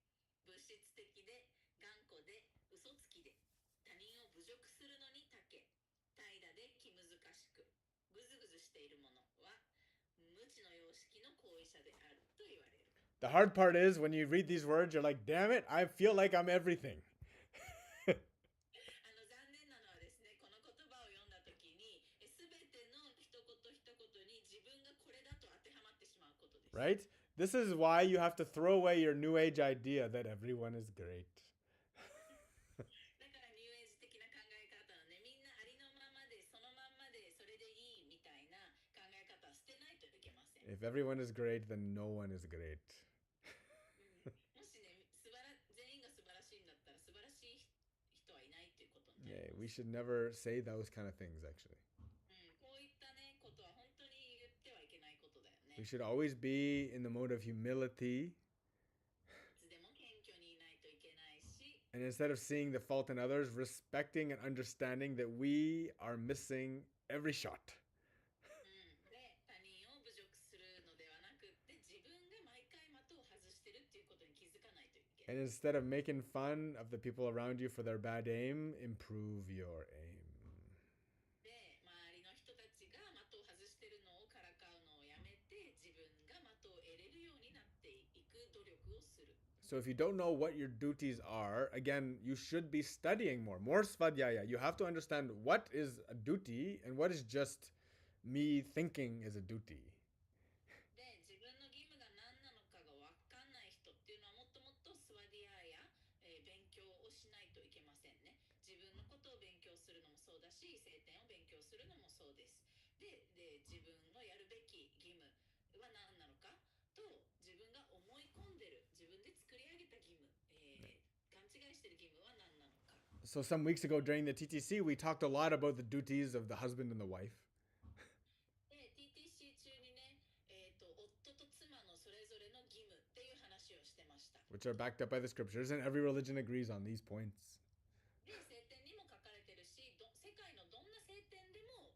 物質的で頑固で嘘つきで他人を侮辱するのに長け、怠惰で気難しく、ぐずぐずしている者は無知の様式の行為者であると言われる。The hard part is when you read these words, you're like, damn it, I feel like I'm everything. 残念なのはですね、この言葉を読んだときに、すべての一言一言に自分がこれだと当てはまってしまうことです。Right? This is why you have to throw away your New Age idea that everyone is great. だからニューエイジ的な考え方のね、みんなありのままで、そのまんまで、それでいいみたいな考え方を捨てないといけません。If everyone is great, then no one is great. もしね、全員が素晴らしいんだったら、素晴らしい人はいないということになり Yeah, ます。we should never say those kind of things, actually. こういったね、ことは本当に言ってはいけないことだよね。 We should always be in the mode of humility. いつでも謙虚にいないといけないし、And instead of seeing the fault in others, respecting and understanding that we are missing every shot. で、他人を侮辱するのではなくって、自分が毎回的を外してるっていうことに気づかないといけない。 And instead of making fun of the people around you for their bad aim, improve your aim. で、周りの人たちが的を外してるのをからかうのをやめて、自分が的を得れるようになっていく努力をする。 So if you don't know what your duties are, again, you should be studying more. More svadhyaya. You have to understand what is a duty and what is just me thinking is a duty. で、自分の義務が何なのかが分かんない人っていうのはもっともっとスワディアや、勉強をしないといけませんね。自分のことを勉強するのもそうだし、聖典を勉強するのもそうです。で、自分のやるべき義務は何なのかと、自分が思い込んでる、自分で作り上げた義務、勘違いしてる義務は何なのか。 So some weeks ago during the TTC, we talked a lot about the duties of the husband and the wife. で、TTC 中にね、夫と妻のそれぞれの義務っていう話をしてました。 Which are backed up by the scriptures, and every religion agrees on these points. で、聖典にも書かれてるし、世界のどんな聖典でも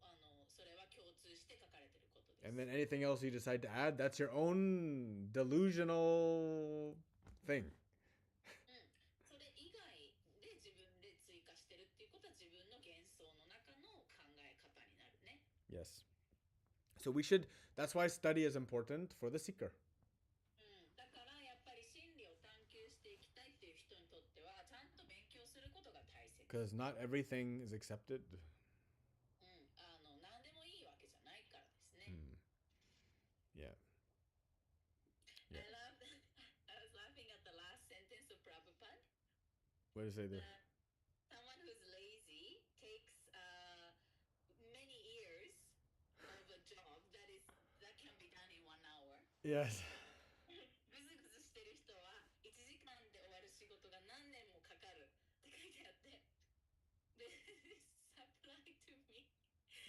それは共通して書かれてることです。 And then anything else you decide to add, that's your own delusional thing. それ以外で自分で追加してるっていうことは自分の幻想の中の考え方になるね。 Yes. So that's why study is important for the seeker. だからやっぱり真理を探求していきたいっていう人にとってはちゃんと勉強することが大切。 Because not everything is accepted. 何でもいいわけじゃないからですね。Yeah. I was laughing at the last sentence of Prabhupada. What did it say there? Someone who's lazy takes many years of a job that can be done in 1 hour. Yes. ぐずぐずしてる人は1時間で終わる仕事が何年もかかるって書いてあって、で、this applied to me.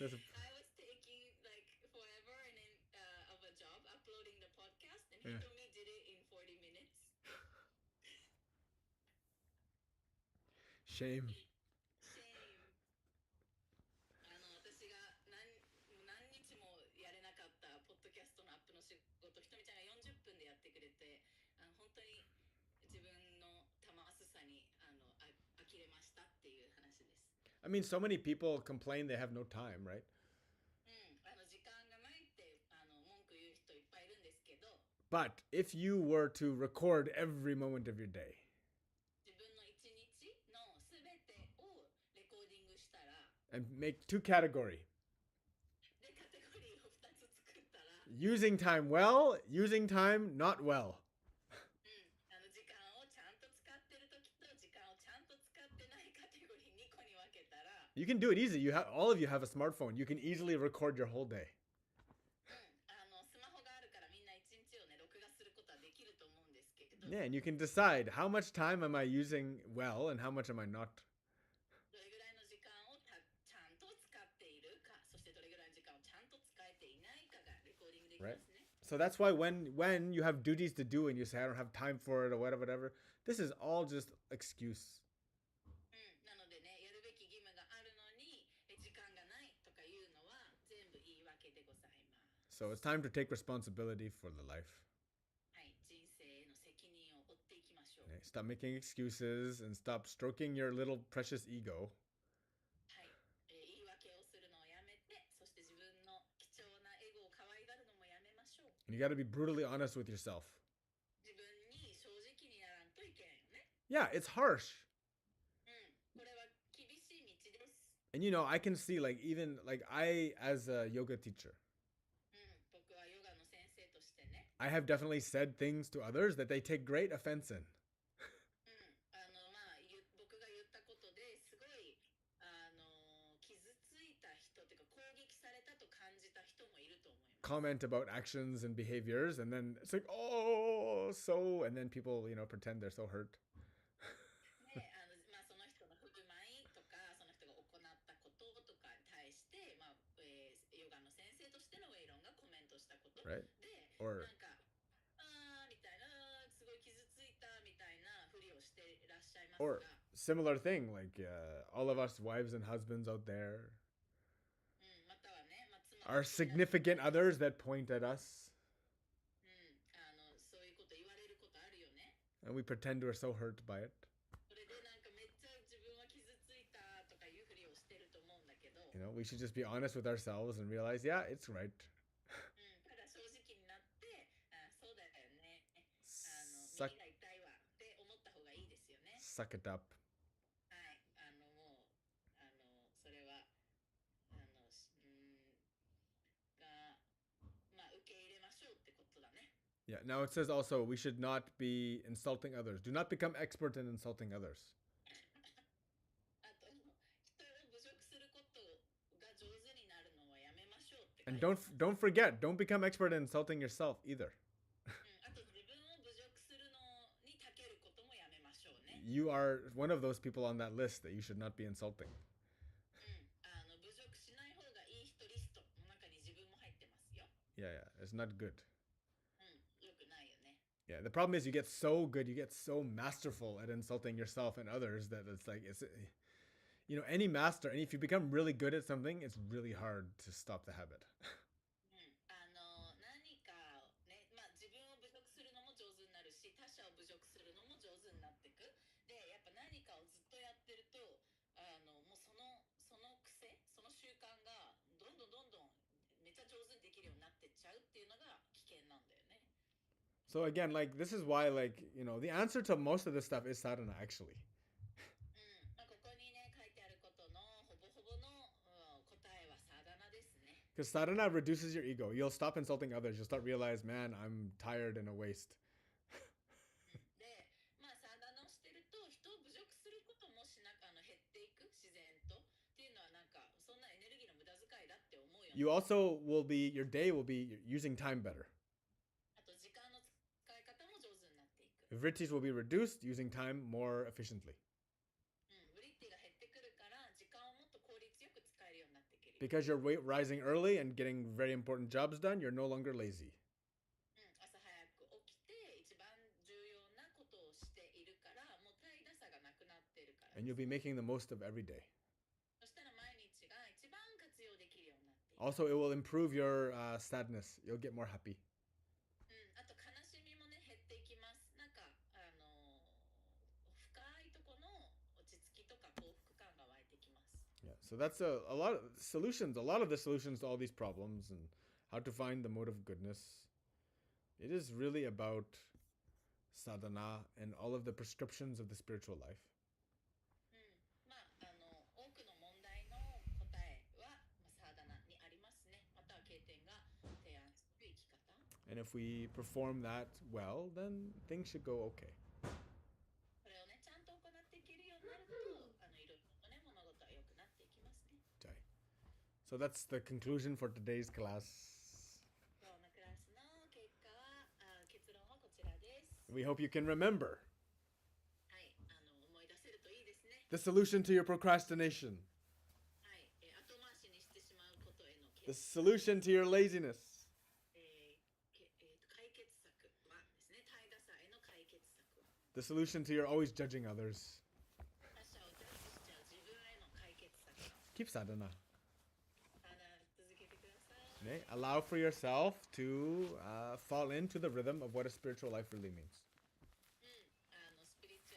That's I was taking like forever and then of a job uploading the podcast, and he Yeah. told me did it in 40 minutes. Shame. Shame. 私が何日もやれなかったポッドキャストのアップの仕事、ひとみちゃんが40分でやってくれて、本当に自分のたますさに呆れましたっていう話です。 I mean, so many people complain they have no time, right? 時間がないって文句言う人いっぱいいるんですけど、 But if you were to record every moment of your day, 自分の一日のすべてをレコーディングしたら、 and make 2 categories. でカテゴリーを2つ作ったら、 Using time well, using time not well. 時間をちゃんと使ってる時と時間をちゃんと使ってないカテゴリー2個に分けたら、 You can do it easy. All of you have a smartphone. You can easily record your whole day. スマホがあるからみんな一日をね録画することはできると思うんですけど、 Yeah, and you can decide how much time am I using well and how much am I not. どれぐらいの時間をちゃんと使っているか、そしてどれぐらいの時間をちゃんと使えていないかがレコーディングできますね。 So that's why when you have duties to do and you say I don't have time for it or whatever, this is all just excuse. なのでね、やるべき義務があるのに時間がないとかいうのは全部言い訳でございます。 So it's time to take responsibility for the life. はい、人生への責任を stop making excuses and stop stroking your little precious ego. はい、言い訳をするのをやめて、そして自分の貴重なエゴを可愛がるのもやめましょう。 And you got to be brutally honest with yourself. 自分に正直にならんといけんよね。Yeah, it's harsh. これは厳しい道です。And I can see even I as a yoga teacher, 僕はヨガの先生としてね、I have definitely said things to others that they take great offense in. 僕が言ったことですごい傷ついた人っていうか攻撃されたと感じた人もいると思います。Comment about actions and behaviors, and then it's like, oh, so, and then people, pretend they're so hurt. で、その人の振る舞いとか、その人が行ったこととかに対して、ヨガの先生としてのウェイロンがコメントしたこと、Right. で、Or なんか、みたいな、すごい傷ついたみたいなふりをしていらっしゃいます or が、similar thing, all of us wives and husbands out there, またはね、妻 our significant others that point at us, そういうこと言われることあるよね。 and we pretend we're so hurt by it. それでなんかめっちゃ自分は傷ついたとかいうふりをしてると思うんだけど、We should just be honest with ourselves and realize, yeah, it's right. ただ正直になって、そうだよね、Suck, 耳が痛いわって思った方がいいですよね。 suck it up. はい、もう、それは、受け入れましょうってことだね。 Yeah. Now it says also we should not be insulting others. Do not become expert in insulting others. あと、人を侮辱することが上手になるのはやめましょうって書い And てます。 don't forget, don't become expert in insulting yourself either. あと自分を侮辱するのに長けることもやめましょうね。You are one of those people on that list that you should not be insulting. 侮辱しない方がいい人リストの中に自分も入ってますよ。Yeah, it's not good. よくないよね。 Yeah, the problem is you get so good, you get so masterful at insulting yourself and others that it's like any master, and if you become really good at something, it's really hard to stop the habit. 何かをね、自分を侮辱するのも上手になるし、他者を侮辱するのも上手になっていく。で、やっぱ何かをずっとやってると、もうその癖、その習慣がどんどんめっちゃ上手にできるようになってっちゃうっていうのが危険なんだよね。 So again, this is why, the answer to most of this stuff is sadhana, actually. ここにね書いてあることのほぼほぼの答えはサダナですね。 Because sadhana reduces your ego. You'll stop insulting others. You'll start realize, man, I'm tired and a waste. で、サダナをしてると人を侮辱することも減っていく自然とっていうのはなんかそんなエネルギーの無駄遣いだって思うよね。 You also your day will be using time better. あと時間の使い方も上手になっていく。 Vrittis will be reduced using time more efficiently. ブリッティが減ってくるから時間をもっと効率よく使えるようになっていける。 Because you're rising early and getting very important jobs done, you're no longer lazy. 朝早く起きて一番重要なことをしているからもう怠惰さがなくなっているから。 And you'll be making the most of every day. そしたら毎日が一番活用できるようになっていく。 Also, it will improve your sadness. You'll get more happy. あと悲しみもね減っていきます。なんか深いとこの落ち着きとか幸福感が湧いてきます。 Yeah. So that's a lot of solutions. A lot of the solutions to all these problems and how to find the mode of goodness. It is really about sadhana and all of the prescriptions of the spiritual life. 多くの問題の答えはサーダナにありますね。または経典が提案する生き方。 And if we perform that well, then things should go okay. これをねちゃんと行っていけるようになるといろいろとね物事は良くなっていきますね。 So that's the conclusion for today's class. 今日のクラスの結論はこちらです。 We hope you can remember はい、思い出せるといいですね。 the solution to your procrastination, はい、後回しにしてしまうことへの the solution to your laziness, 解決策はですね、怠惰さへの解決策は the solution to your always judging others. 他者をジャッジしちゃう自分への解決策。 Keep sadhana. 続けてください。 Okay? Allow for yourself to fall into the rhythm of what a spiritual life really means. スピリチ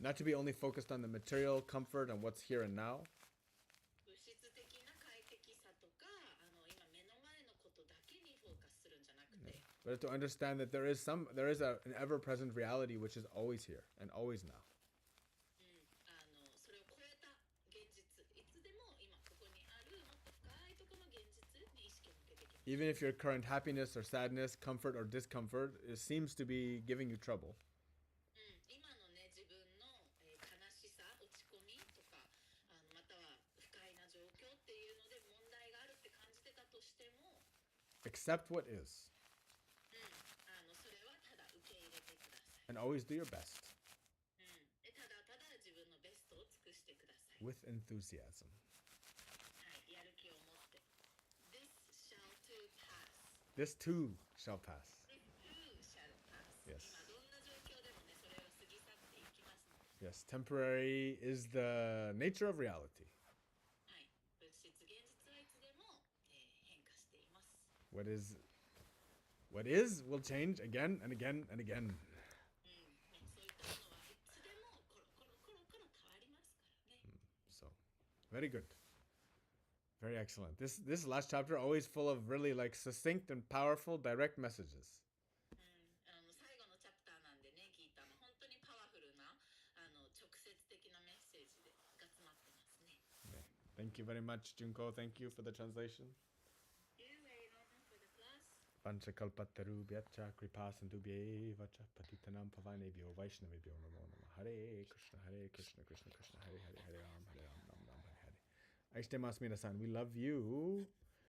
Not to be only focused on the material comfort and what's here and now, 物質的な快適さとか、今目の前のことだけにフォーカスするんじゃなくて、but to understand that there is an ever-present reality which is always here and always now. それを超えた現実、いつでも今ここにあるもっと深いところの現実に意識を向けていきます。Even if your current happiness or sadness, comfort or discomfort seems to be giving you trouble, 今のね、自分の、悲しさ、落ち込みとか、または不快な状況っていうので問題があるって感じてたとしても、accept what is それはただ受け入れてください。 and always do your best でただただ自分のベストを尽くしてください。 with enthusiasm. はい、やる気を持って。This shall too pass. This too shall pass. This too shall pass. Yes. 今どんな状況でもね、それは過ぎ去っていきますので。 Yes, temporary is the nature of reality. はい、物質現実はいつでも、変化しています。What is will change again and again and again. そういったものはいつでもコロコロコロコロ変わりますからね。So, very good. Very excellent. This last chapter always full of really like succinct and powerful direct messages. 最後のチャプターなんでね、ギータの本当にパワフルな直接的なメッセージが詰まってますね。Okay. Thank you very much, Junko. Thank you for the translation. You very welcome for the class. Panchakalpatarubhyacha kripasandubhye vacha patitanam pavanebhyo vaishnavebhyo namo namah. Hare Krishna, Krishna Krishna, Hare Hare, Hare Ram, Ram Ram, Hare Hare. 愛してます皆さん。We love you.